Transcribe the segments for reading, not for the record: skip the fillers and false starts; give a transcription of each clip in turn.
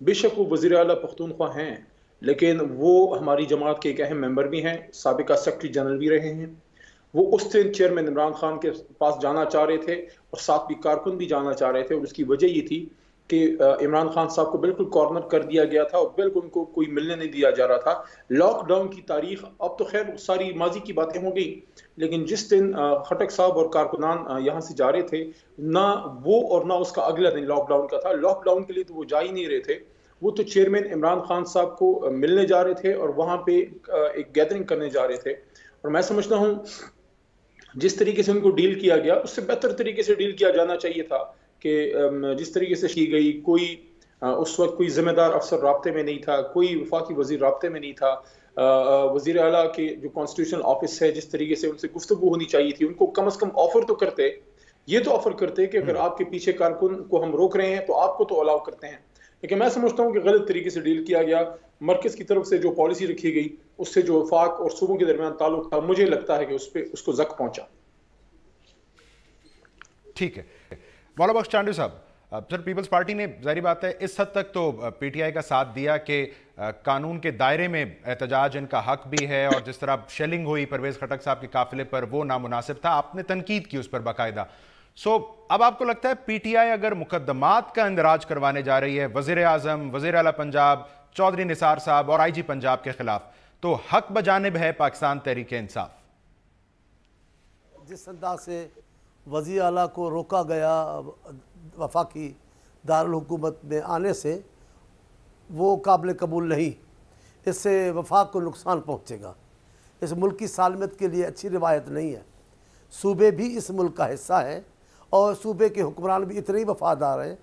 بے شک وہ وزیر اعلیٰ پختونخوا ہیں، لیکن وہ ہماری جماعت کے ایک اہم ممبر بھی ہیں، سابقہ سیکرٹری جنرل بھی رہے ہیں۔ وہ اس دن چیئرمین عمران خان کے پاس جانا چاہ رہے تھے اور ساتھ بھی کارکن بھی جانا چاہ رہے تھے، اور اس کی وجہ یہ تھی کہ عمران خان صاحب کو بالکل کارنر کر دیا گیا تھا اور بالکل ان کو کوئی ملنے نہیں دیا جا رہا تھا۔ لاک ڈاؤن کی تاریخ اب تو خیر ساری ماضی کی باتیں ہو گئی، لیکن جس دن خٹک صاحب اور کارکنان یہاں سے جا رہے تھے، نہ وہ اور نہ اس کا اگلا دن لاک ڈاؤن کا تھا۔ لاک ڈاؤن کے لیے تو وہ جا ہی نہیں رہے تھے، وہ تو چیئرمین عمران خان صاحب کو ملنے جا رہے تھے اور وہاں پہ ایک گیدرنگ کرنے جا رہے تھے۔ اور میں سمجھتا ہوں جس طریقے سے ان کو ڈیل کیا گیا اس سے بہتر طریقے سے ڈیل کیا جانا چاہیے تھا کہ جس طریقے سے کی گئی، کوئی اس وقت کوئی ذمہ دار افسر رابطے میں نہیں تھا، کوئی وفاقی وزیر رابطے میں نہیں تھا، وزیر اعلیٰ کے جو کانسٹیٹیوشنل آفس ہے جس طریقے سے ان سے گفتگو ہونی چاہیے تھی، ان کو کم از کم آفر تو کرتے، یہ تو آفر کرتے کہ اگر آپ کے پیچھے کارکن کو ہم روک رہے ہیں تو آپ کو تو الاؤ کرتے ہیں۔ لیکن میں سمجھتا ہوں کہ غلط طریقے سے ڈیل کیا گیا، مرکز کی طرف سے جو پالیسی رکھی گئی اس سے جو وفاق اور صوبوں کے درمیان تعلق تھا، مجھے لگتا ہے کہ اس کو زک پہنچا۔ ٹھیک ہے مولا بخش چانڈو صاحب، سر پیپلز پارٹی نے ظاہری بات ہے اس حد تک تو پی ٹی آئی کا ساتھ دیا کہ قانون کے دائرے میں احتجاج ان کا حق بھی ہے، اور جس طرح شیلنگ ہوئی پرویز خٹک صاحب کے قافلے پر وہ نامناسب تھا، آپ نے تنقید کی اس پر باقاعدہ۔ اب آپ کو لگتا ہے پی ٹی آئی اگر مقدمات کا اندراج کروانے جا رہی ہے وزیر اعظم، وزیر اعلیٰ پنجاب چودھری نثار صاحب اور آئی جی پنجاب کے خلاف، تو حق بجانب ہے پاکستان تحریک انصاف؟ جس انداز سے وزیر اعلیٰ کو روکا گیا وفاقی دارالحکومت میں آنے سے، وہ قابل قبول نہیں۔ اس سے وفاق کو نقصان پہنچے گا، اس ملک کی سالمیت کے لیے اچھی روایت نہیں ہے۔ صوبے بھی اس ملک کا حصہ ہیں اور صوبے کے حکمران بھی اتنے ہی وفادار ہیں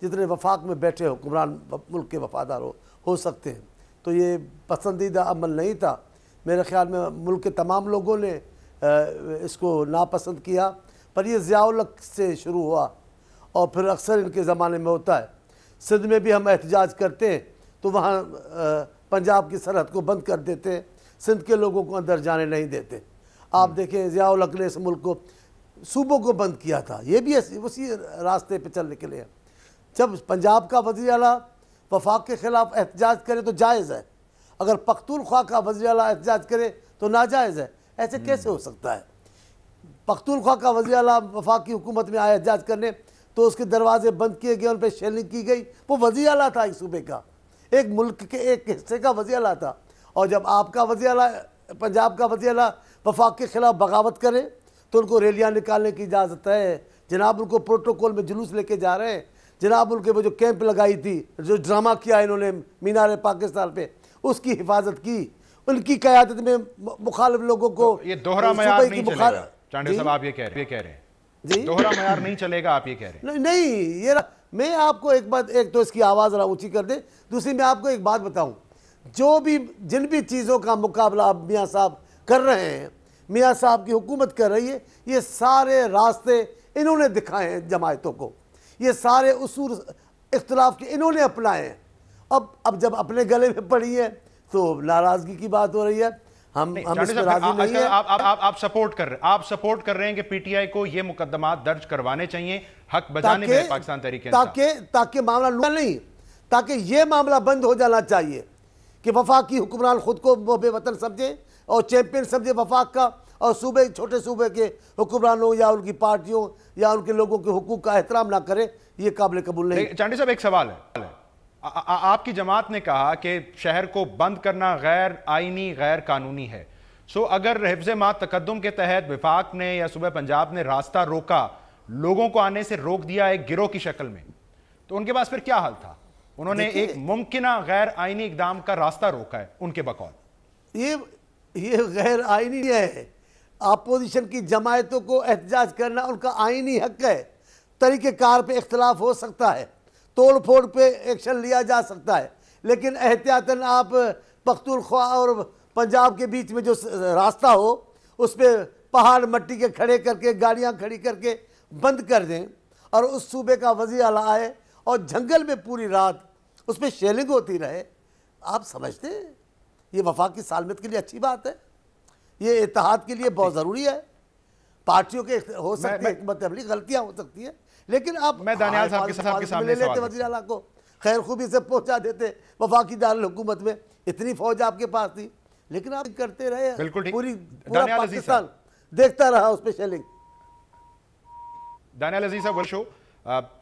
جتنے وفاق میں بیٹھے حکمران ملک کے وفادار ہو سکتے ہیں۔ تو یہ پسندیدہ عمل نہیں تھا، میرے خیال میں ملک کے تمام لوگوں نے اس کو ناپسند کیا، پر یہ ضیاء الحق سے شروع ہوا اور پھر اکثر ان کے زمانے میں ہوتا ہے۔ سندھ میں بھی ہم احتجاج کرتے ہیں تو وہاں پنجاب کی سرحد کو بند کر دیتے ہیں، سندھ کے لوگوں کو اندر جانے نہیں دیتے۔ آپ دیکھیں ضیاء الحق نے اس ملک کو صوبوں کو بند کیا تھا، یہ بھی اسی راستے پہ چلنے کے لیے۔ جب پنجاب کا وزیر اعلیٰ وفاق کے خلاف احتجاج کرے تو جائز ہے، اگر پختونخوا کا وزیر اعلیٰ احتجاج کرے تو ناجائز ہے۔ ایسے کیسے ہو سکتا ہے؟ پختونخوا کا وزیر اعلیٰ وفاق کی حکومت میں آیا احتجاج کرنے تو اس کے دروازے بند کیے گئے، ان پہ شیلنگ کی گئی۔ وہ وزیر اعلیٰ تھا ایک صوبے کا، ایک ملک کے ایک حصے کا وزیر اعلیٰ تھا، اور جب آپ کا وزیر اعلیٰ پنجاب کا وزیر اعلیٰ وفاق کے خلاف بغاوت کرے تو ان کو ریلیاں نکالنے کی اجازت ہے۔ جناب ان کو پروٹوکول میں جلوس لے کے جا رہے ہیں، جناب ان کے وہ جو کیمپ لگائی تھی، جو ڈرامہ کیا انہوں نے مینار پاکستان پہ، اس کی حفاظت کی، ان کی قیادت میں مخالف لوگوں کو یہ دوہرا معیار نہیں چلے گا چانڈے صاحب، آپ یہ کہہ رہے ہیں جی دوہرا معیار نہیں چلے گا، آپ یہ کہہ رہے ہیں؟ نہیں، یہ میں آپ کو ایک بات، ایک تو اس کی آواز ذرا اونچی کر دیں، دوسری میں آپ کو ایک بات بتاؤں، جن بھی چیزوں کا مقابلہ آپ میاں صاحب کر رہے ہیں، میاں صاحب کی حکومت کر رہی ہے، یہ سارے راستے انہوں نے دکھائے ہیں جماعتوں کو، یہ سارے اصول اختلاف کے انہوں نے اپنائے ہیں۔ اب جب اپنے گلے میں پڑی ہے تو ناراضگی کی بات ہو رہی ہے، ہم اس میں راضی نہیں ہیں۔ آپ سپورٹ کر رہے ہیں کہ پی ٹی آئی کو یہ مقدمات درج کروانے چاہیے، حق بجانب ہے پاکستان تحریک انصاف، تاکہ معاملہ نہیں، تاکہ یہ معاملہ بند ہو جانا چاہیے کہ وفاقی حکمران خود کو محب وطن سمجھے اور چیمپئن سمجھے وفاق کا، اور صوبے چھوٹے صوبے کے حکمرانوں یا ان کی پارٹیوں یا ان کے لوگوں کے حقوق کا احترام نہ کرے، یہ قابل قبول نہیں۔ چانڈی صاحب ایک سوال ہے، آپ کی جماعت نے کہا کہ شہر کو بند کرنا غیر آئینی غیر قانونی ہے، اگر حفظ ما تقدم کے تحت وفاق نے یا صوبہ پنجاب نے راستہ روکا، لوگوں کو آنے سے روک دیا ایک گروہ کی شکل میں، تو ان کے پاس پھر کیا حل تھا؟ انہوں نے ایک ممکنہ غیر آئینی اقدام کا راستہ روکا ہے ان کے بقول۔ یہ غیر آئینی ہے، اپوزیشن کی جماعتوں کو احتجاج کرنا ان کا آئینی حق ہے، طریقہ کار پہ اختلاف ہو سکتا ہے، توڑ پھوڑ پہ ایکشن لیا جا سکتا ہے، لیکن احتیاطاً آپ پختونخوا اور پنجاب کے بیچ میں جو راستہ ہو اس پہ پہاڑ مٹی کے کھڑے کر کے، گاڑیاں کھڑی کر کے بند کر دیں، اور اس صوبے کا وزیر اعلیٰ آئے اور جنگل میں پوری رات اس پہ شیلنگ ہوتی رہے۔ آپ سمجھتے ہیں یہ وفاق کی سالمیت کے لیے اچھی بات ہے؟ یہ اتحاد کے لیے بہت ضروری ہے۔ پارٹیوں کے ہو سکتی ہے حکمت عملی، غلطیاں ہو سکتی ہیں، لیکن آپ میں دانیال صاحب کے سامنے لے لیتے وزیر اعلیٰ کو، خیر خوبی سے پہنچا دیتے وفاقی دارالحکومت میں، اتنی فوج آپ کے پاس تھی، لیکن آپ کرتے رہے، پورا پاکستان دیکھتا رہا اس پہ شیلنگ۔ دانیال عزیز صاحب شو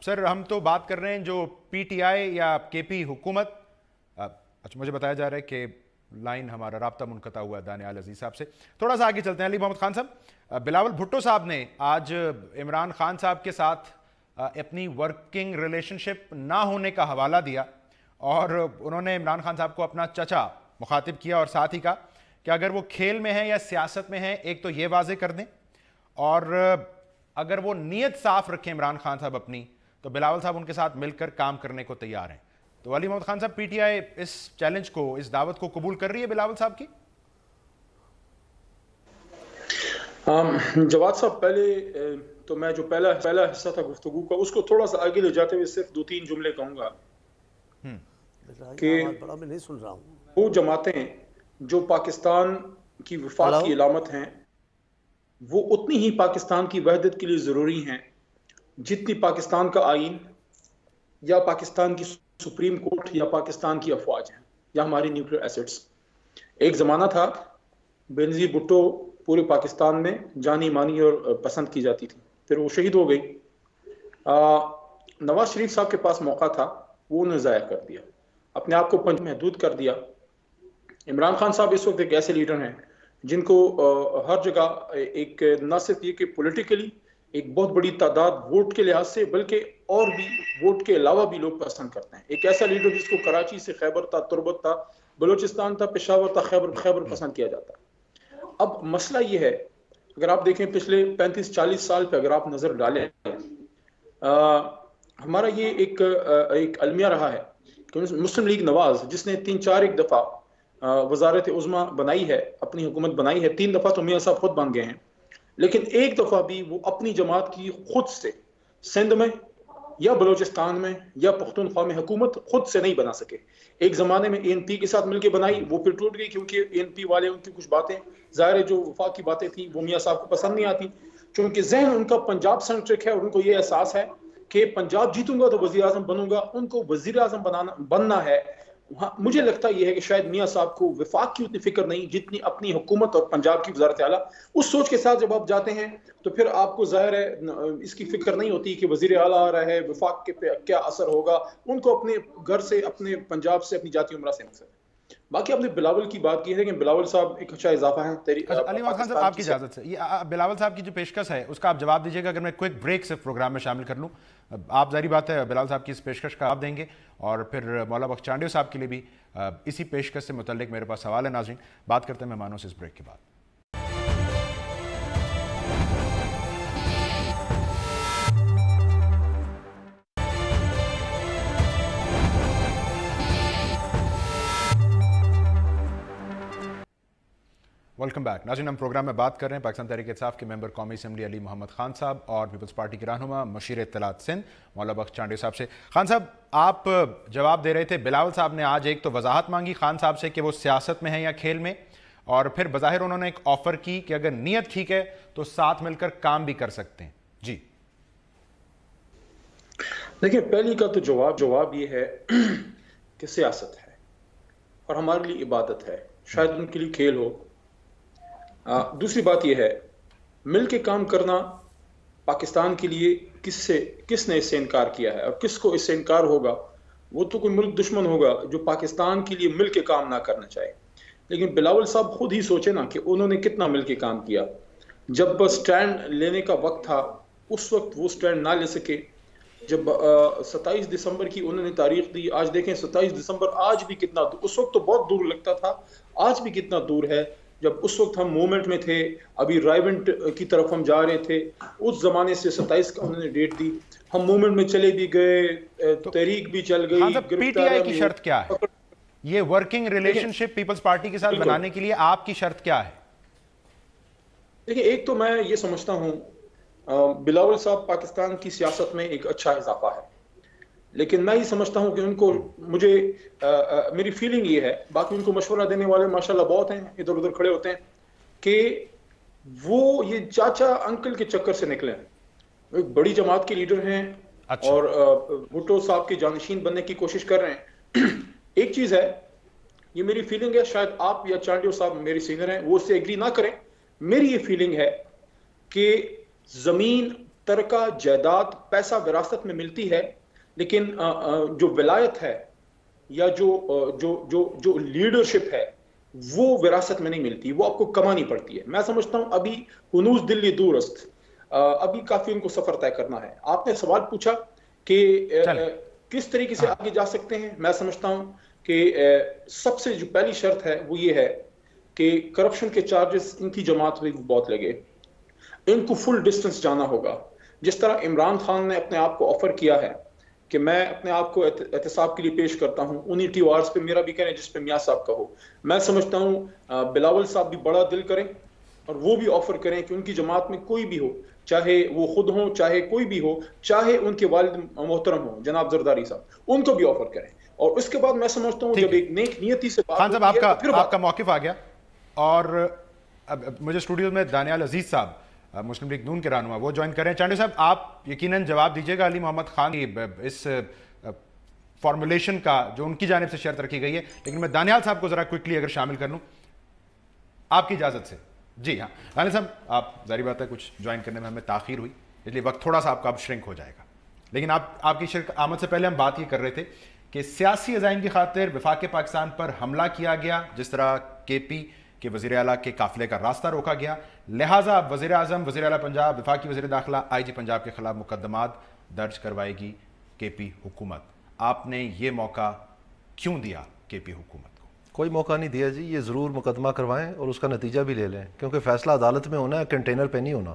سر، ہم تو بات کر رہے ہیں جو پی ٹی آئی یا کے پی حکومت، اچھا مجھے بتایا جا رہا ہے کہ لائن ہمارا رابطہ منقطع ہوا ہے دانیال عزیز صاحب سے، تھوڑا سا آگے چلتے ہیں۔ علی محمد خان صاحب، بلاول بھٹو صاحب نے آج عمران خان صاحب کے ساتھ اپنی ورکنگ ریلیشن شپ نہ ہونے کا حوالہ دیا، اور انہوں نے عمران خان صاحب کو اپنا چچا مخاطب کیا، اور ساتھ ہی کہا کہ اگر وہ کھیل میں ہیں یا سیاست میں ہیں ایک تو یہ واضح کر دیں، اور اگر وہ نیت صاف رکھیں عمران خان صاحب اپنی، تو بلاول صاحب ان کے ساتھ مل کر کام کرنے کو تیار ہیں۔ تو علی محمد خان صاحب، P T I us challenge کو، اس دعوت کو قبول کر رہی ہے بلاول صاحب کی؟ جواد صاحب، پہلے تو میں جو پہلا حصہ تھا گفتگو کا اس کو تھوڑا سا آگے لے جاتے ہوئے صرف 2-3 جملے کہوں گا کہ میں نہیں سن رہا ہوں۔ وہ جماعتیں جو پاکستان کی وفاق کی علامت ہیں وہ اتنی ہی پاکستان کی وحدت کے لیے ضروری ہیں جتنی پاکستان کا آئین یا پاکستان کی سپریم کورٹ یا پاکستان کی افواج ہیں یا ہماری نیوکلیئر ایسٹس۔ ایک زمانہ تھا بینظیر بھٹو پورے پاکستان میں جانی مانی اور پسند کی جاتی تھی، پھر وہ شہید ہو گئی۔ نواز شریف صاحب کے پاس موقع تھا، وہ انہیں ضائع کر دیا، اپنے آپ کو محدود کر دیا۔ عمران خان صاحب اس وقت ایک ایسے لیڈر ہیں جن کو ہر جگہ ایک نہ صرف یہ کہ پولیٹیکلی ایک بہت بڑی تعداد ووٹ کے لحاظ سے بلکہ اور بھی ووٹ کے علاوہ بھی لوگ پسند کرتے ہیں۔ ایک ایسا لیڈر جس کو کراچی سے خیبر تھا، تربت تھا، بلوچستان تھا، پشاور تھا، خیبر پسند کیا جاتا ہے۔ اب مسئلہ یہ ہے، اگر آپ دیکھیں پچھلے 35-40 سال پہ اگر آپ نظر ڈالیں، ہمارا یہ ایک المیہ رہا ہے کہ مسلم لیگ نواز جس نے 3-4 دفعہ وزارت عظمیٰ بنائی ہے، اپنی حکومت بنائی ہے، 3 دفعہ تو میاں صاحب خود بن گئے ہیں، لیکن ایک دفعہ بھی وہ اپنی جماعت کی خود سے سندھ میں یا بلوچستان میں یا پختونخوا میں حکومت خود سے نہیں بنا سکے۔ ایک زمانے میں ANP کے ساتھ مل کے بنائی، وہ پھر ٹوٹ گئی کیونکہ ANP والے ان کی کچھ باتیں، ظاہر ہے جو وفاق کی باتیں تھیں وہ میاں صاحب کو پسند نہیں آتی، چونکہ ذہن ان کا پنجاب سینٹرک ہے اور ان کو یہ احساس ہے کہ پنجاب جیتوں گا تو وزیر اعظم بنوں گا، ان کو وزیر اعظم بننا ہے۔ مجھے لگتا یہ ہے کہ شاید میاں صاحب کو وفاق کی اتنی فکر نہیں جتنی اپنی حکومت اور پنجاب کی وزارت اعلیٰ۔ اس سوچ کے ساتھ جب آپ جاتے ہیں تو پھر آپ کو ظاہر ہے اس کی فکر نہیں ہوتی کہ وزیر اعلیٰ آ رہا ہے، وفاق کے پہ کیا اثر ہوگا۔ ان کو اپنے گھر سے، اپنے پنجاب سے، اپنی جاتی عمرہ سے مقصد ہے۔ باقی آپ نے بلاول کی بات کی ہے کہ بلاول صاحب ایک اچھا اضافہ ہے۔ علی محمد خان صاحب، آپ کی اجازت سے یہ بلاول صاحب کی جو پیشکش ہے اس کا آپ جواب دیجیے گا، اگر میں کوئک بریک سے پروگرام میں شامل کر لوں۔ آپ ظاہری بات ہے بلاول صاحب کی اس پیشکش کا آپ دیں گے، اور پھر مولا بخش چانڈیو صاحب کے لیے بھی اسی پیشکش سے متعلق میرے پاس سوال ہے۔ ناظرین، بات کرتے ہیں مہمانوں سے اس بریک کے بعد۔ ویلکم بیک ناظرین، ہم پروگرام میں بات کر رہے ہیں پاکستان تحریک انصاف کے ممبر قومی اسمبلی علی محمد خان صاحب اور پیپلز پارٹی کے رہنما مشیر اطلاعات سندھ مولا بخش چانڈیو صاحب سے۔ خان صاحب، آپ جواب دے رہے تھے، بلاول صاحب نے آج ایک تو وضاحت مانگی خان صاحب سے کہ وہ سیاست میں ہیں یا کھیل میں، اور پھر بظاہر انہوں نے ایک آفر کی کہ اگر نیت ٹھیک ہے تو ساتھ مل کر کام بھی کر سکتے ہیں۔ جی دیکھیں، پہلی کا تو جواب یہ ہے کہ سیاست ہے اور ہمارے لیے عبادت ہے، شاید ان کے لیے کھیل ہو۔ دوسری بات یہ ہے، مل کے کام کرنا پاکستان کے لیے کس نے اس سے انکار کیا ہے اور کس کو اس سے انکار ہوگا؟ وہ تو کوئی ملک دشمن ہوگا جو پاکستان کے لیے مل کے کام نہ کرنا چاہے۔ لیکن بلاول صاحب خود ہی سوچے نا کہ انہوں نے کتنا مل کے کام کیا۔ جب سٹینڈ لینے کا وقت تھا اس وقت وہ سٹینڈ نہ لے سکے۔ جب 27 دسمبر کی انہوں نے تاریخ دی، آج دیکھیں 27 دسمبر آج بھی کتنا دور، اس وقت تو بہت دور لگتا تھا، آج بھی کتنا دور ہے۔ جب اس وقت ہم موومنٹ میں تھے، ابھی رائیونٹ کی طرف ہم جا رہے تھے، اس زمانے سے 27 کا انہوں نے ڈیٹ دی، ہم موومنٹ میں چلے بھی گئے، تحریک بھی چل گئی۔ پی ٹی آئی کی شرط کیا ہے؟ یہ ورکنگ ریلیشن شپ پیپلز پارٹی کے ساتھ بنانے کے لیے آپ کی شرط کیا ہے؟ دیکھیں، ایک تو میں یہ سمجھتا ہوں بلاول صاحب پاکستان کی سیاست میں ایک اچھا اضافہ ہے، لیکن میں یہ سمجھتا ہوں کہ ان کو، میری فیلنگ یہ ہے، باقی ان کو مشورہ دینے والے ماشاءاللہ بہت ہیں، ادھر ادھر کھڑے ہوتے ہیں، کہ وہ یہ چاچا انکل کے چکر سے نکلیں۔ ایک بڑی جماعت کے لیڈر ہیں، اور بھٹو صاحب کے جانشین بننے کی کوشش کر رہے ہیں. ایک چیز ہے, یہ میری فیلنگ ہے, شاید آپ یا چانڈیو صاحب میری سینئر ہیں, وہ اس سے ایگری نہ کریں, میری یہ فیلنگ ہے کہ زمین, ترکہ, جائیداد, پیسہ وراثت میں ملتی ہے, لیکن جو ولایت ہے یا جو لیڈرشپ ہے وہ وراثت میں نہیں ملتی, وہ آپ کو کمانی پڑتی ہے. میں سمجھتا ہوں ابھی ہنوز دلی دور است, ابھی کافی ان کو سفر طے کرنا ہے. آپ نے سوال پوچھا کہ کس طریقے سے آگے جا سکتے ہیں. میں سمجھتا ہوں کہ سب سے جو پہلی شرط ہے وہ یہ ہے کہ کرپشن کے چارجز ان کی جماعت میں بہت لگے, ان کو فل ڈسٹنس جانا ہوگا. جس طرح عمران خان نے اپنے آپ کو آفر کیا ہے کہ میں اپنے آپ کو احتساب کے لیے پیش کرتا ہوں, انہی ٹی او آرز پہ میرا بھی کہنے جس پہ میاں صاحب کا ہو. میں سمجھتا ہوں بلاول صاحب بھی بڑا دل کریں اور وہ بھی آفر کریں کہ ان کی جماعت میں کوئی بھی ہو, چاہے وہ خود ہوں, چاہے کوئی بھی ہو, چاہے ان کے والد محترم ہوں جناب زرداری صاحب, ان کو بھی آفر کریں. اور اس کے بعد میں سمجھتا ہوں جب ایک نیک نیتی سے بات خان صاحب آپ کا موقف آ گیا, اور مجھے اسٹوڈیو میں دانیال عزیز صاحب مسلم لیگ نون کے رہنما وہ جوائن کر رہے ہیں. چانڈیو صاحب آپ یقیناً جواب دیجیے گا علی محمد خان کی اس فارمولیشن کا جو ان کی جانب سے شرط رکھی گئی ہے, لیکن میں دانیال صاحب کو ذرا کوئکلی اگر شامل کر لوں آپ کی اجازت سے. جی ہاں دانیال صاحب, آپ ظاہر بات ہے کچھ جوائن کرنے میں ہمیں تاخیر ہوئی, اس لیے وقت تھوڑا سا آپ کا اب شرنک ہو جائے گا, لیکن آپ کی آمد سے پہلے ہم بات یہ کر رہے تھے کہ سیاسی عزائم کی خاطر وفاق پاکستان پر حملہ کیا گیا, جس طرح کے پی کے وزیر اعلیٰ کے قافلے کا راستہ روکا گیا, لہٰذا وزیر اعظم, وزیر اعلیٰ پنجاب, وفاقی وزیر داخلہ, آئی جی پنجاب کے خلاف مقدمات درج کروائے گی کے پی حکومت. آپ نے یہ موقع کیوں دیا کے پی حکومت کو؟ کوئی موقع نہیں دیا جی, یہ ضرور مقدمہ کروائیں اور اس کا نتیجہ بھی لے لیں, کیونکہ فیصلہ عدالت میں ہونا ہے, کنٹینر پہ نہیں ہونا.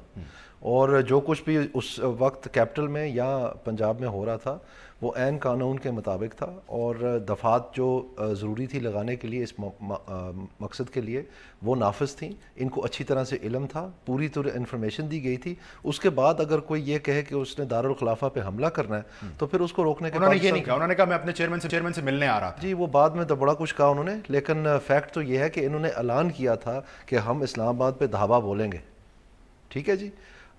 اور جو کچھ بھی اس وقت کیپٹل میں یا پنجاب میں ہو رہا تھا وہ عین قانون کے مطابق تھا, اور دفعات جو ضروری تھی لگانے کے لیے اس مقصد کے لیے وہ نافذ تھیں. ان کو اچھی طرح سے علم تھا, پوری طرح انفارمیشن دی گئی تھی. اس کے بعد اگر کوئی یہ کہے کہ اس نے دارالخلافہ پہ حملہ کرنا ہے تو پھر اس کو روکنے کے, انہوں نے یہ نہیں کہا, انہوں نے کہا میں اپنے چیئرمین سے ملنے آ رہا تھا. جی وہ بعد میں تو بڑا کچھ کہا انہوں نے, لیکن فیکٹ تو یہ ہے کہ انہوں نے اعلان کیا تھا کہ ہم اسلام آباد پہ دھاوا بولیں گے. ٹھیک ہے جی,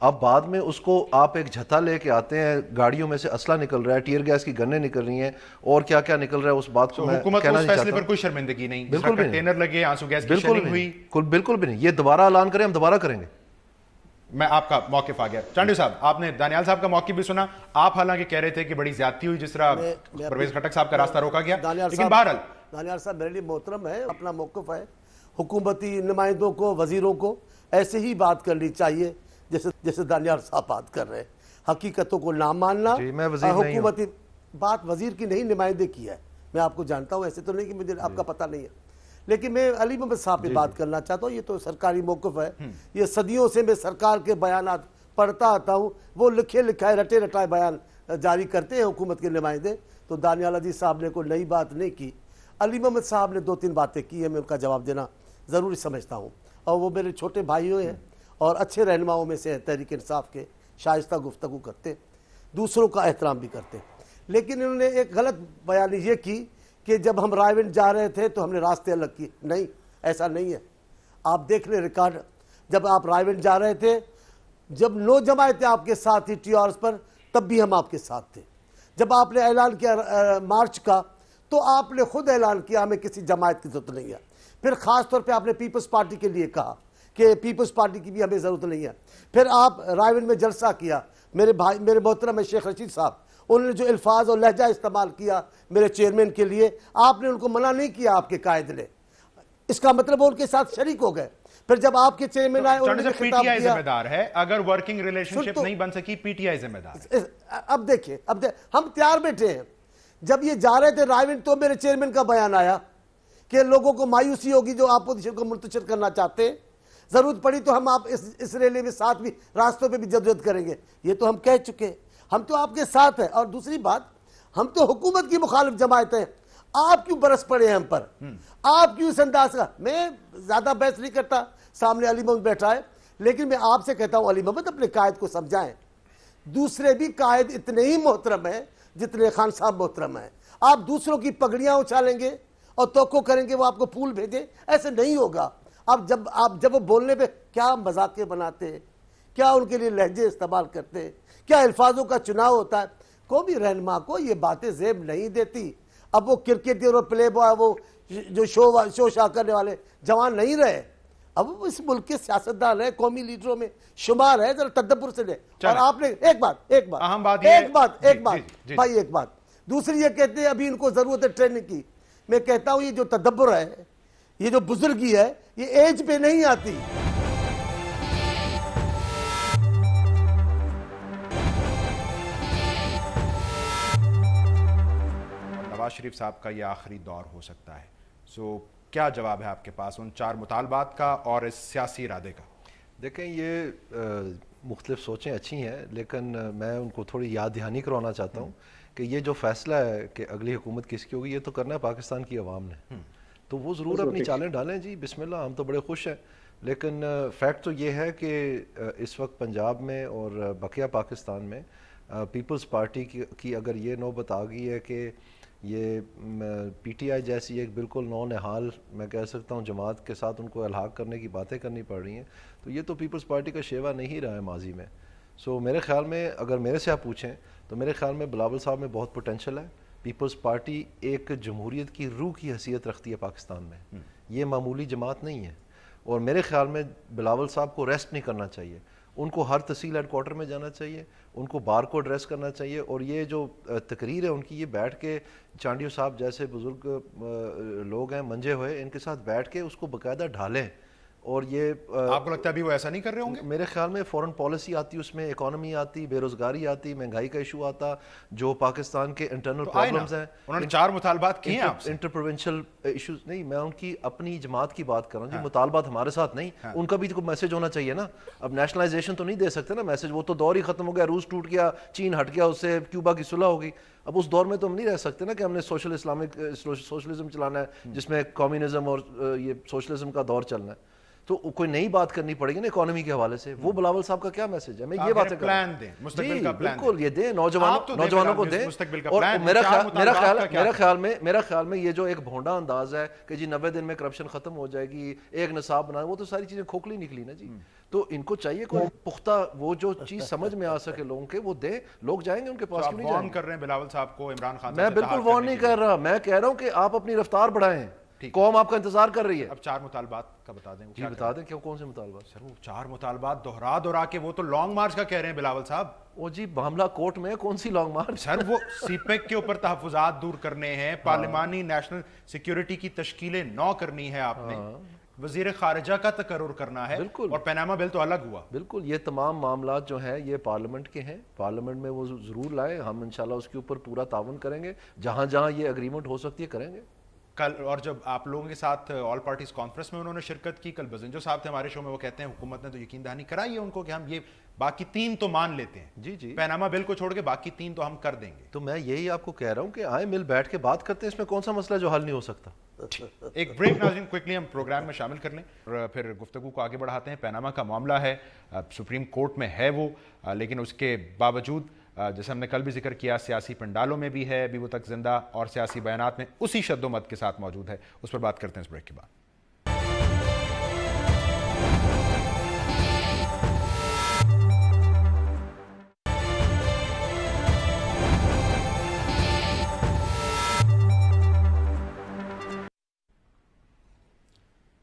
اب بعد میں اس کو آپ ایک جھتا لے کے آتے ہیں, گاڑیوں میں سے اسلحہ نکل رہا ہے, ٹیئر گیس کی گنیں نکل رہی ہیں, اور کیا کیا نکل رہا ہے, اس بات کو میں حکومت کو اس فیصلے پر کوئی شرمندگی نہیں, بالکل بھی کنٹینر لگے, آنسو گیس کی شیلنگ ہوئی, بالکل بھی نہیں. یہ دوبارہ اعلان کریں, ہم دوبارہ کریں گے. میں آپ کا موقف آ گیا. چانڈیو صاحب آپ نے دانیال صاحب کا موقف بھی سنا, آپ حالانکہ کہہ رہے تھے کہ بڑی زیادتی ہوئی جس طرح پرویز خٹک صاحب کا راستہ روکا گیا, لیکن بہرحال دانیال صاحب میرے لیے محترم ہے, اپنا موقف ہے, حکومتی نمائندوں کو, وزیروں کو ایسے ہی بات کرنی چاہیے جیسے دانیال صاحب بات کر رہے ہیں. حقیقتوں کو نہ ماننا, حکومتی بات وزیر کی نہیں, نمائندے کی ہے. میں آپ کو جانتا ہوں, ایسے تو نہیں کہ مجھے آپ کا پتہ نہیں ہے, لیکن میں علی محمد صاحب پہ بات کرنا چاہتا ہوں. یہ تو سرکاری موقف ہے, یہ صدیوں سے میں سرکار کے بیانات پڑھتا آتا ہوں, وہ لکھے لکھائے رٹے رٹائے بیان جاری کرتے ہیں حکومت کے نمائندے. تو دانیال عزیز صاحب نے کوئی نئی بات نہیں کی, علی محمد صاحب نے 2-3 باتیں کی ہیں, میں ان کا جواب دینا ضروری سمجھتا ہوں, اور وہ میرے چھوٹے بھائیوں ہیں اور اچھے رہنماؤں میں سے ہیں, تحریک انصاف کے, شائستہ گفتگو کرتے, دوسروں کا احترام بھی کرتے. لیکن انہوں نے ایک غلط بیانی یہ کی کہ جب ہم رائے ونڈ جا رہے تھے تو ہم نے راستے الگ کیے. نہیں, ایسا نہیں ہے. آپ دیکھ لیں ریکارڈ, جب آپ رائے ونڈ جا رہے تھے, جب 9 جماعتیں آپ کے ساتھ تھی ٹی آرز پر, تب بھی ہم آپ کے ساتھ تھے. جب آپ نے اعلان کیا مارچ کا تو آپ نے خود اعلان کیا ہمیں کسی جماعت کی ضرورت نہیں ہے. پھر خاص طور پہ آپ نے پیپلز پارٹی کے لیے کہا کہ پیپلز پارٹی کی بھی ہمیں ضرورت نہیں ہے. پھر آپ رائے ونڈ میں جلسہ کیا, میرے بھائی, میرے محترم شیخ رشید صاحب, انہوں نے جو الفاظ اور لہجہ استعمال کیا میرے چیئرمین کے لیے, آپ نے ان کو منع نہیں کیا, آپ کے قائد نے, اس کا مطلب وہ ان کے ساتھ شریک ہو گئے. پھر جب آپ کے چیئرمین آئے, انہوں نے پی ٹی آئی ذمہ دار ہے, اگر ورکنگ ریلیشن شپ نہیں بن سکی پی ٹی آئی ذمہ دار ہے. اب دیکھیں, ہم تیار بیٹھے ہیں. جب یہ جا رہے تھے رائے ونڈ تو میرے چیئرمین کا بیان آیا کہ لوگوں کو مایوسی ہوگی جو اپوزیشن کو منتشر کرنا چاہتے ہیں, ضرورت پڑی تو ہم آپ اس ریلی میں ساتھ بھی راستوں پہ بھی جدوجہد کریں گے. یہ تو ہم کہہ چکے, ہم تو آپ کے ساتھ ہیں. اور دوسری بات, ہم تو حکومت کی مخالف جماعت ہیں, آپ کیوں برس پڑے ہیں ہم پر, آپ کیوں اس انداز کا. میں زیادہ بحث نہیں کرتا, سامنے علی محمد بیٹھا ہے, لیکن میں آپ سے کہتا ہوں علی محمد اپنے قائد کو سمجھائیں. دوسرے بھی قائد اتنے ہی محترم ہیں جتنے خان صاحب محترم ہیں. آپ دوسروں کی پگڑیاں اچھالیں گے اور توقع کریں گے وہ آپ کو پھول بھیجیں, ایسے نہیں ہوگا. آپ جب وہ بولنے پہ کیا مذاقیں بناتے ہیں, کیا ان کے لیے لہجے استعمال کرتے ہیں, کیا الفاظوں کا چناؤ ہوتا ہے. قومی رہنما کو یہ باتیں زیب نہیں دیتی. اب وہ کرکٹر اور پلے بوائے وہ جو شو شاہ کرنے والے جوان نہیں رہے, اب وہ اس ملک کے سیاستدان رہے, قومی لیڈروں میں شمار ہے. ذرا تدبر سے لے. اور آپ نے ایک بات دوسری یہ کہتے ہیں ابھی ان کو ضرورت ہے ٹریننگ کی. میں کہتا ہوں یہ جو تدبر ہے, یہ جو بزرگی ہے, یہ ایج پہ نہیں آتی. نواز شریف صاحب کا یہ آخری دور ہو سکتا ہے, سو کیا جواب ہے آپ کے پاس ان 4 مطالبات کا اور اس سیاسی ارادے کا؟ دیکھیں یہ مختلف سوچیں اچھی ہیں, لیکن میں ان کو تھوڑی یاد دہانی کروانا چاہتا ہوں کہ یہ جو فیصلہ ہے کہ اگلی حکومت کس کی ہوگی, یہ تو کرنا ہے پاکستان کی عوام نے. تو وہ ضرور اپنی چالیں ڈالیں جی, بسم اللہ, ہم تو بڑے خوش ہیں. لیکن فیکٹ تو یہ ہے کہ اس وقت پنجاب میں اور بقیہ پاکستان میں پیپلز پارٹی کی اگر یہ نوبت آ گئی ہے کہ یہ پی ٹی آئی جیسی ایک بالکل نو نہال میں کہہ سکتا ہوں جماعت کے ساتھ ان کو الحاق کرنے کی باتیں کرنی پڑ رہی ہیں, تو یہ تو پیپلز پارٹی کا شیوا نہیں رہا ہے ماضی میں. سو میرے خیال میں اگر میرے سے آپ پوچھیں تو میرے خیال میں بلاول صاحب میں بہت پوٹینشل ہے. پیپلز پارٹی ایک جمہوریت کی روح کی حیثیت رکھتی ہے پاکستان میں, یہ معمولی جماعت نہیں ہے. اور میرے خیال میں بلاول صاحب کو ریسٹ نہیں کرنا چاہیے, ان کو ہر تحصیل ہیڈ کوارٹر میں جانا چاہیے, ان کو بار کو ایڈریس کرنا چاہیے. اور یہ جو تقریر ہے ان کی, یہ بیٹھ کے چانڈیو صاحب جیسے بزرگ لوگ ہیں منجے ہوئے, ان کے ساتھ بیٹھ کے اس کو باقاعدہ ڈھالیں. اور یہ آپ کو لگتا ہے ابھی وہ ایسا نہیں کر رہے ہوں گے؟ میرے خیال میں فورن پالیسی آتی, اس میں اکانومی آتی, بے روزگاری آتی, مہنگائی کا ایشو آتا, جو پاکستان کے انٹرنل پرابلمز ہیں. انہوں نے 4 مطالبات کیے ہیں, انٹر پروونشل ایشوز نہیں, میں ان کی اپنی جماعت کی بات کر رہا ہوں جی. مطالبات ہمارے ساتھ نہیں, ان کا بھی تو میسج ہونا چاہیے نا. اب نیشنلائزیشن تو نہیں دے سکتے نا میسج, وہ تو دور ہی ختم ہو گیا, روس ٹوٹ گیا, چین ہٹ گیا, اس سے کیوبا کی صلح ہوگی. اب اس دور میں تو ہم نہیں رہ سکتے نا کہ ہم نے سوشلزم چلانا ہے جس میں کمیونزم اور یہ سوشلزم کا دور چلنا ہے. تو کوئی نئی بات کرنی پڑے گی نا اکانومی کے حوالے سے. وہ بلاول صاحب کا کیا میسج ہے؟ میں یہ باتیں پلان دیں, مستقبل کا پلان بالکل یہ دیں, نوجوانوں کو دیں. اور میرا خیال میں یہ جو ایک بھونڈا انداز ہے کہ جی 90 دن میں کرپشن ختم ہو جائے گی, ایک نصاب بنا, وہ تو ساری چیزیں کھوکھلی نکلی نا جی. تو ان کو چاہیے کوئی پختہ وہ جو چیز سمجھ میں آ سکے لوگوں کے, وہ دیں. لوگ جائیں گے ان کے پاس, کیوں نہیں جائیں گے؟ کر رہے ہیں بلاول صاحب کو عمران خان. میں بالکل وارن نہیں کر رہا, میں کہہ رہا ہوں کہ آپ اپنی رفتار بڑھائیں, قوم آپ کا انتظار کر رہی ہے. اب 4 مطالبات کا بتا دیں. جی بتا دیں, کون سے مطالبات؟ سر وہ 4 مطالبات دہرا کے وہ تو لانگ مارچ کا کہہ رہے ہیں بلاول صاحب. وہ جی معاملہ کورٹ میں, کون سی لانگ مارچ؟ سر وہ سی پیک کے اوپر تحفظات دور کرنے ہیں, پارلیمانی نیشنل سیکیورٹی کی تشکیلیں 9 کرنی ہے آپ نے, وزیر خارجہ کا تقرر کرنا ہے, اور پیناما بل تو الگ ہوا. بالکل, یہ تمام معاملات جو ہیں یہ پارلیمنٹ کے ہیں, پارلیمنٹ میں وہ ضرور لائے. ہم انشاءاللہ اس کے اوپر پورا تعاون کریں گے, جہاں جہاں یہ اگریمنٹ ہو سکتی ہے کریں گے. کل اور جب آپ لوگوں کے ساتھ آل پارٹیز کانفرنس میں انہوں نے شرکت کی, کل بزنجو صاحب تھے ہمارے شو میں, وہ کہتے ہیں حکومت نے تو یقین دہانی کرائی ہے ان کو کہ ہم یہ باقی 3 تو مان لیتے ہیں, جی جی پیناما بل کو چھوڑ کے باقی 3 تو ہم کر دیں گے. تو میں یہی آپ کو کہہ رہا ہوں کہ آئیں مل بیٹھ کے بات کرتے ہیں, اس میں کون سا مسئلہ جو حل نہیں ہو سکتا. ایک بریک ناظرین, کوئکلی ہم پروگرام میں شامل کر لیں اور پھر گفتگو کو آگے بڑھاتے ہیں. پیناما کا معاملہ ہے, سپریم کورٹ میں ہے وہ, لیکن اس کے باوجود جیسے ہم نے کل بھی ذکر کیا, سیاسی پنڈالوں میں بھی ہے ابھی وہ تک زندہ, اور سیاسی بیانات میں اسی شد و مت کے ساتھ موجود ہے. اس پر بات کرتے ہیں اس بریک کے بعد.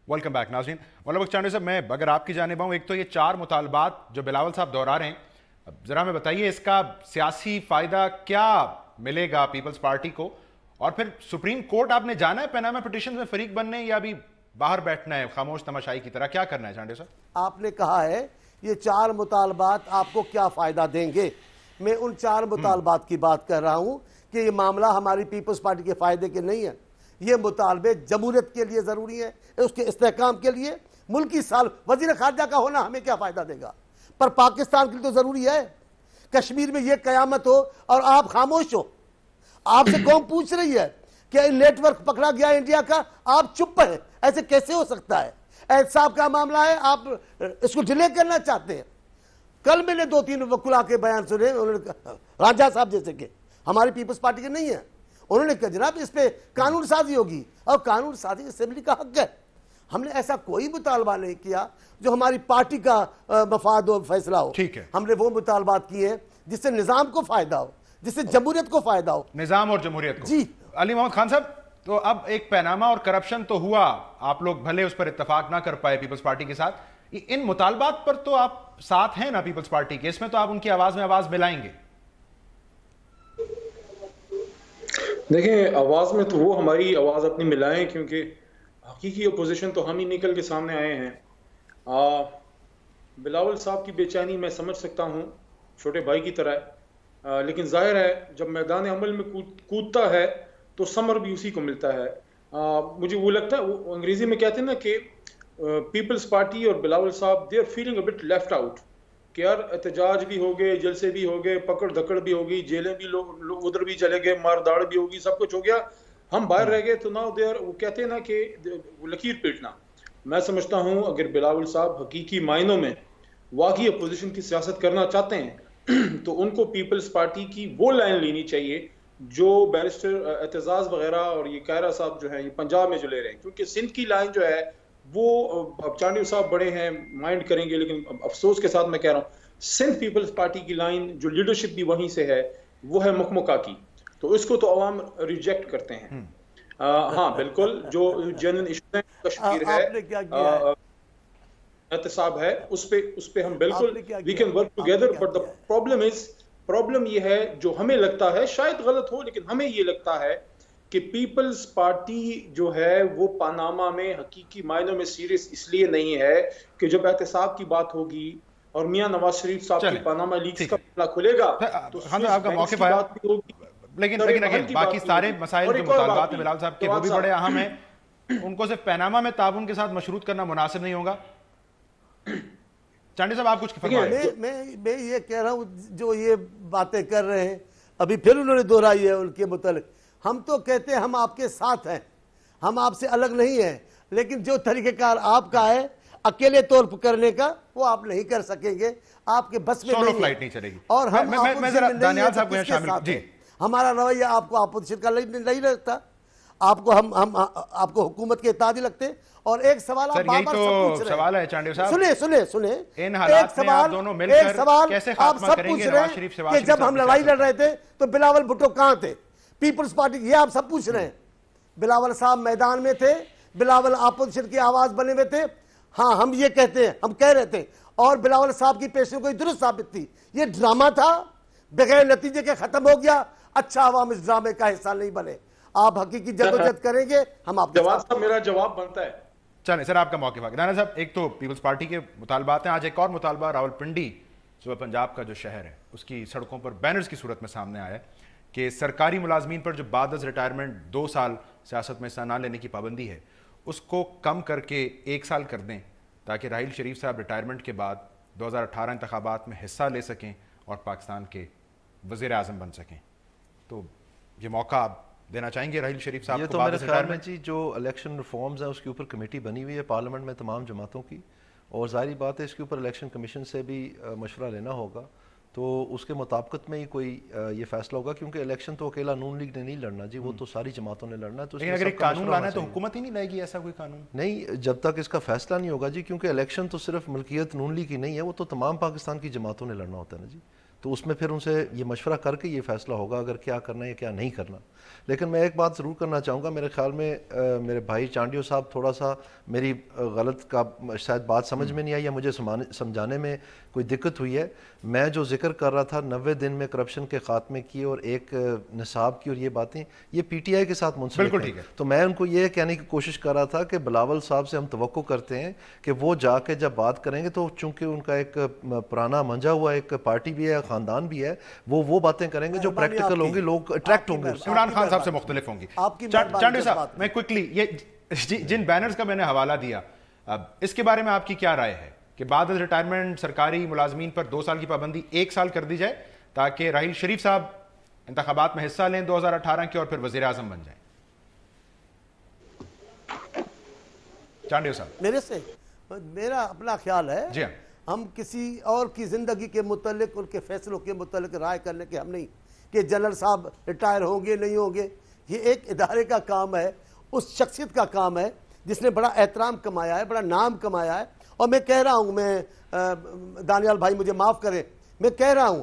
ویلکم بیک ناظرین. مولانا بخش چانڈیو صاحب, میں اگر آپ کی جانب آؤں, ایک تو یہ 4 مطالبات جو بلاول صاحب دہرا رہے ہیں, ذرا ہمیں بتائیے اس کا سیاسی فائدہ کیا ملے گا پیپلز پارٹی کو, اور پھر سپریم کورٹ آپ نے جانا ہے پیناما پٹیشنز میں فریق بننے, یا ابھی باہر بیٹھنا ہے خاموش تماشائی کی طرح, کیا کرنا ہے چانڈیو صاحب؟ آپ نے کہا ہے یہ 4 مطالبات آپ کو کیا فائدہ دیں گے. میں ان 4 مطالبات کی بات کر رہا ہوں کہ یہ معاملہ ہماری پیپلز پارٹی کے فائدے کے نہیں ہے. یہ مطالبے جمہوریت کے لیے ضروری ہیں, اس کے استحکام کے لیے. ملکی سال وزیر خارجہ کا ہونا ہمیں کیا فائدہ دے گا, پر پاکستان کے لیے تو ضروری ہے. کشمیر میں یہ قیامت ہو اور آپ خاموش ہو, آپ سے قوم پوچھ رہی ہے کہ نیٹ ورک پکڑا گیا انڈیا کا, آپ چپ ہیں, ایسے کیسے ہو سکتا ہے؟ احتساب کا معاملہ ہے, آپ اس کو ڈیلے کرنا چاہتے ہیں. کل میں نے 2-3 وکلا کے بیان سنے, انہوں نے راجہ صاحب جیسے کہ ہماری پیپلز پارٹی کے نہیں ہیں, انہوں نے کہا جناب اس پہ قانون سازی ہوگی, اور قانون سازی اسمبلی کا حق ہے. ہم نے ایسا کوئی مطالبہ نہیں کیا جو ہماری پارٹی کا مفاد و فیصلہ ہو. ٹھیک ہے, ہم نے وہ مطالبات کیے ہیں جس سے نظام کو فائدہ ہو, جس سے جمہوریت کو فائدہ ہو, نظام اور جمہوریت کو. جی علی محمد خان صاحب, تو اب ایک پیناما اور کرپشن تو ہوا, آپ لوگ بھلے اس پر اتفاق نہ کر پائے پیپلز پارٹی کے ساتھ, ان مطالبات پر تو آپ ساتھ ہیں نا پیپلز پارٹی کے, اس میں تو آپ ان کی آواز میں آواز ملائیں گے. دیکھیں, آواز میں تو وہ ہماری آواز اپنی ملائیں, کیونکہ حقیقی اپوزیشن تو ہم ہی نکل کے سامنے آئے ہیں. بلاول صاحب کی بے چینی میں سمجھ سکتا ہوں, چھوٹے بھائی کی طرح, لیکن ظاہر ہے جب میدان عمل میں کودتا ہے تو ثمر بھی اسی کو ملتا ہے. مجھے وہ لگتا ہے, وہ انگریزی میں کہتے ہیں نا کہ پیپلز پارٹی اور بلاول صاحب they are feeling a bit left out, کہ یار احتجاج بھی ہو گئے, جلسے بھی ہو گئے, پکڑ دھکڑ بھی ہو گئی, جیلیں بھی لوگ ادھر بھی چلے گئے, مار داڑ بھی ہوگی, سب کچھ ہو گیا, ہم باہر رہ گئے. تو ناؤ دے آر, وہ کہتے ہیں نا کہ لکیر پیٹنا. میں سمجھتا ہوں اگر بلاول صاحب حقیقی معنوں میں واقعی اپوزیشن کی سیاست کرنا چاہتے ہیں تو ان کو پیپلز پارٹی کی وہ لائن لینی چاہیے جو بیرسٹر اعتزاز وغیرہ اور یہ کائرہ صاحب جو ہیں یہ پنجاب میں جو لے رہے ہیں. کیونکہ سندھ کی لائن جو ہے وہ, اب چانڈیو صاحب بڑے ہیں, مائنڈ کریں گے, لیکن افسوس کے ساتھ میں کہہ رہا ہوں سندھ پیپلز پارٹی کی لائن جو لیڈرشپ بھی وہیں سے ہے وہ ہے مکمکا کی, تو اس کو تو عوام ریجیکٹ کرتے ہیں. ہاں بالکل, جو جنرل ایشو ہے کشمیر ہے, احتساب ہے, اس پہ ہم بالکل we can work together. But the problem یہ ہے, جو ہمیں لگتا ہے, شاید غلط ہو لیکن ہمیں یہ لگتا ہے کہ پیپلز پارٹی جو ہے وہ پاناما میں حقیقی معنوں میں سیریس اس لیے نہیں ہے کہ جب احتساب کی بات ہوگی اور میاں نواز شریف صاحب کی پاناما لیکس کا معاملہ کھلے گا تو آپ کا موقف آیا, لیکن باقی سارے مسائل جو مطالبات ہیں بلال صاحب کے وہ بھی بڑے اہم ہیں, ان کو صرف پیناما میں تعاون کے ساتھ مشروط کرنا مناسب نہیں ہوگا. چانڈی صاحب آپ کچھ فرمائیں. میں یہ کہہ رہا ہوں, جو یہ باتیں کر رہے ہیں ابھی پھر انہوں نے دہرائی ہے ان کے متعلق, ہم تو کہتے ہیں ہم آپ کے ساتھ ہیں, ہم آپ سے الگ نہیں ہیں, لیکن جو طریقہ کار آپ کا ہے اکیلے طور پر کرنے کا وہ آپ نہیں کر سکیں گے, آپ کے بس میں نہیں چلے گی. اور ہم دانیال صاحب کو شامل, جی ہمارا رویہ آپ کو اپوزیشن کا نہیں لگتا, آپ کو ہم آپ کو حکومت کے اطاعت ہی لگتے. اور ایک سوال آپ بار بار پوچھ رہے ہیں, سنیں ایک سوال آپ سب پوچھ رہے ہیں کہ جب ہم لڑائی لڑ رہے تھے تو بلاول بھٹو کہاں تھے, پیپلز پارٹی, یہ آپ سب پوچھ رہے ہیں. بلاول صاحب میدان میں تھے, بلاول اپوزیشن کی آواز بنے ہوئے تھے. ہاں ہم یہ کہتے ہیں, ہم کہہ رہے تھے, اور بلاول صاحب کی پیشن کوئی درست ثابت تھی. یہ ڈرامہ تھا, بغیر نتیجے کے ختم ہو گیا. اچھا عوام اس ڈرامے کا حصہ نہیں بنے. آپ حقیقی جدوجہد کریں گے, ہم آپ کے ساتھ. میرا جواب بنتا ہے. چلیں سر, آپ کا موقف آگے. دانا صاحب, ایک تو پیپلز پارٹی کے مطالبات ہیں, آج ایک اور مطالبہ راول پنڈی صوبہ پنجاب کا جو شہر ہے اس کی سڑکوں پر بینرز کی صورت میں سامنے آیا ہے کہ سرکاری ملازمین پر جو بعد از ریٹائرمنٹ 2 سال سیاست میں حصہ نہ لینے کی پابندی ہے اس کو کم کر کے 1 سال کر دیں, تاکہ راحیل شریف صاحب ریٹائرمنٹ کے بعد 2018 انتخابات میں حصہ لے سکیں اور پاکستان کے وزیر اعظم بن سکیں. تو یہ موقع آپ دینا چاہیں گے راحیل شریف صاحب کو؟ یہ تو میرے خیال میں جی جو الیکشن ریفارمز ہیں اس کے اوپر کمیٹی بنی ہوئی ہے پارلیمنٹ میں تمام جماعتوں کی, اور ظاہری بات ہے اس کے اوپر الیکشن کمیشن سے بھی مشورہ لینا ہوگا, تو اس کے مطابقت میں ہی کوئی یہ فیصلہ ہوگا, کیونکہ الیکشن تو اکیلا نون لیگ نے نہیں لڑنا جی, وہ تو ساری جماعتوں نے لڑنا ہے. تو اگر ایک قانون لانا ہے تو حکومت ہی نہیں لائے گی ایسا کوئی قانون؟ نہیں, جب تک اس کا فیصلہ نہیں ہوگا جی, کیونکہ الیکشن تو صرف ملکیت نون لیگ کی نہیں ہے, وہ تو تمام پاکستان کی جماعتوں نے لڑنا ہوتا ہے نا جی. تو اس میں پھر ان سے یہ مشورہ کر کے یہ فیصلہ ہوگا اگر کیا کرنا ہے یا کیا نہیں کرنا. لیکن میں ایک بات ضرور کرنا چاہوں گا, میرے خیال میں میرے بھائی چانڈیو صاحب تھوڑا سا میری غلط کا شاید بات سمجھ میں نہیں آئی یا مجھے سمجھانے میں کوئی دقت ہوئی ہے. میں جو ذکر کر رہا تھا 90 دن میں کرپشن کے خاتمے کی اور ایک نصاب کی اور یہ باتیں, یہ پی ٹی آئی کے ساتھ منسلک ہے. تو میں ان کو یہ کہنے کی کوشش کر رہا تھا کہ بلاول صاحب سے ہم توقع کرتے ہیں کہ وہ جا کے جب بات کریں گے تو چونکہ ان کا ایک پرانا منجا ہوا ایک پارٹی بھی ہے, خاندان بھی ہے, وہ باتیں کریں گے جو پریکٹیکل ہوں گی, لوگ اٹریکٹ ہوں گے. عمران خان صاحب سے مختلف ہوں گی. چانڈیو صاحب, میں کوئکلی یہ جن بینرز کا میں نے حوالہ دیا, اس کے بارے میں آپ کی کیا رائے ہے کہ بعد از ریٹائرمنٹ سرکاری ملازمین پر 2 سال کی پابندی 1 سال کر دی جائے تاکہ راحیل شریف صاحب انتخابات میں حصہ لیں 2018 کے اور پھر وزیر اعظم بن جائیں؟ چانڈیو صاحب, میرا اپنا خیال ہے, جی ہم کسی اور کی زندگی کے متعلق, ان کے فیصلوں کے متعلق رائے کرنے کے ہم نہیں کہ جنرل صاحب ریٹائر ہوں گے نہیں ہوں گے. یہ ایک ادارے کا کام ہے, اس شخصیت کا کام ہے جس نے بڑا احترام کمایا ہے, بڑا نام کمایا ہے. اور میں کہہ رہا ہوں, میں دانیال بھائی مجھے معاف کریں, میں کہہ رہا ہوں